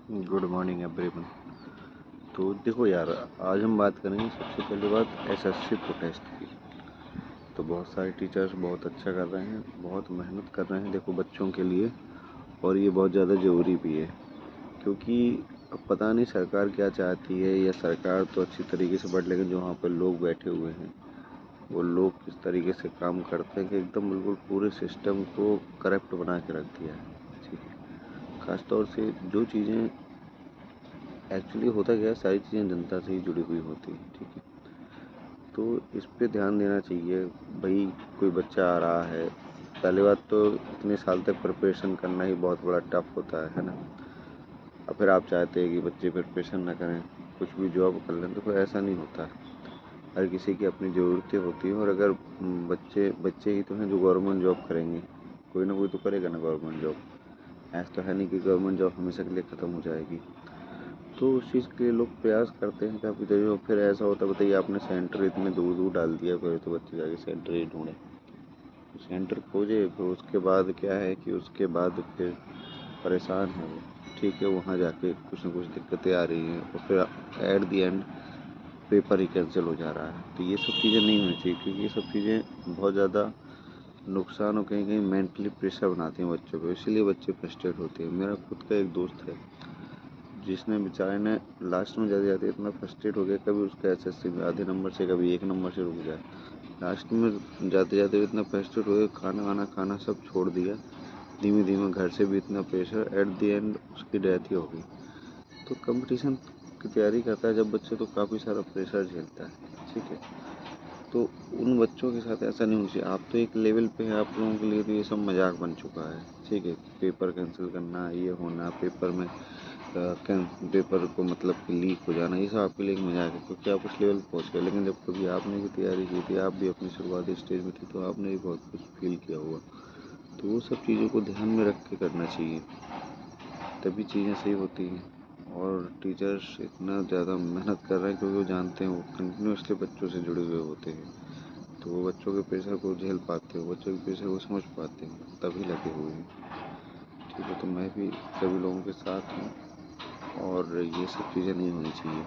Good morning everyone. तो देखो यार, आज हम बात करेंगे सबसे पहली बात एसएससी प्रोटेस्ट की। तो बहुत सारे टीचर्स बहुत अच्छा कर रहे हैं, बहुत मेहनत कर रहे हैं देखो बच्चों के लिए, और ये बहुत ज़्यादा ज़रूरी भी है। क्योंकि अब पता नहीं सरकार क्या चाहती है, या सरकार तो अच्छी तरीके से बट लेकिन जो वहाँ पर लोग बैठे हुए हैं वो लोग किस तरीके से काम करते हैं कि एकदम बिल्कुल पूरे सिस्टम को करप्ट बना के रख दिया है। ठीक है, खासतौर से जो चीज़ें एक्चुअली होता क्या है, सारी चीज़ें जनता से ही जुड़ी हुई होती हैं। ठीक है, तो इस पे ध्यान देना चाहिए। भाई कोई बच्चा आ रहा है, पहली बात तो इतने साल तक प्रिपरेशन करना ही बहुत बड़ा टफ होता है ना। और फिर आप चाहते हैं कि बच्चे प्रिपरेशन ना करें, कुछ भी जॉब कर लें, तो फिर ऐसा नहीं होता है। हर किसी की अपनी ज़रूरतें होती हैं, और अगर बच्चे बच्चे ही तो हैं जो गवर्नमेंट जॉब करेंगे, कोई ना कोई तो करेगा ना गवर्नमेंट जॉब। ऐसा तो है नहीं कि गवर्नमेंट जॉब हमेशा के लिए ख़त्म हो जाएगी। तो उस चीज़ के लिए लोग प्रयास करते हैं काफ़ी तरीके, और फिर ऐसा होता है, बताइए आपने सेंटर इतने दूर दूर डाल दिया, फिर तो बच्चे जाके सेंटर ही ढूंढे, तो सेंटर खोजे, फिर उसके बाद क्या है कि उसके बाद फिर परेशान है वो। ठीक है, वहाँ जाके कुछ ना कुछ दिक्कतें आ रही हैं, और फिर at the and paper he cancel हो जा रहा है। तो ये सब चीज़ें नहीं होनी चाहिए, क्योंकि ये सब चीज़ें बहुत ज़्यादा नुकसान और कहीं कहीं मेंटली प्रेशर बनाती हैं बच्चों को, इसीलिए बच्चे फ्रस्ट्रेट होते हैं। मेरा खुद का एक दोस्त है जिसने बेचारे ने लास्ट में जाते जाते इतना फ्रस्ट्रेट हो गया, कभी उसका एसएससी में आधे नंबर से, कभी एक नंबर से रुक जाए। लास्ट में जाते जाते इतना फ्रस्ट्रेट हो गया, खाना वाना खाना सब छोड़ दिया, धीमे धीमे घर से भी इतना प्रेशर, एट द एंड उसकी डेथ ही हो गई। तो कंपटीशन की तैयारी करता है जब बच्चे, तो काफ़ी सारा प्रेशर झेलता है। ठीक है, तो उन बच्चों के साथ ऐसा नहीं होना चाहिए। आप तो एक लेवल पे हैं, आप लोगों के लिए तो ये सब मजाक बन चुका है। ठीक है, पेपर कैंसिल करना, ये होना, पेपर में पेपर को मतलब कि लीक हो जाना, ये सब आपके लिए एक मजाक है, क्योंकि आप उस लेवल पर पहुँच गए। लेकिन जब कभी आपने भी तैयारी की थी, आप भी अपनी शुरुआती स्टेज में थे, तो आपने भी बहुत कुछ फील किया होगा। तो वो सब चीज़ों को ध्यान में रख के करना चाहिए, तभी चीज़ें सही होती हैं। और टीचर्स इतना ज़्यादा मेहनत कर रहे हैं क्योंकि वो जानते हैं वो कंटिन्यूसली बच्चों से जुड़े हुए होते हैं, तो वो बच्चों के प्रेशर को झेल पाते हैं, बच्चों के प्रेशर को समझ पाते हैं, तभी लगे हुए हैं। ठीक है, तो मैं भी सभी लोगों के साथ हूँ, और ये सब चीज़ें नहीं होनी चाहिए।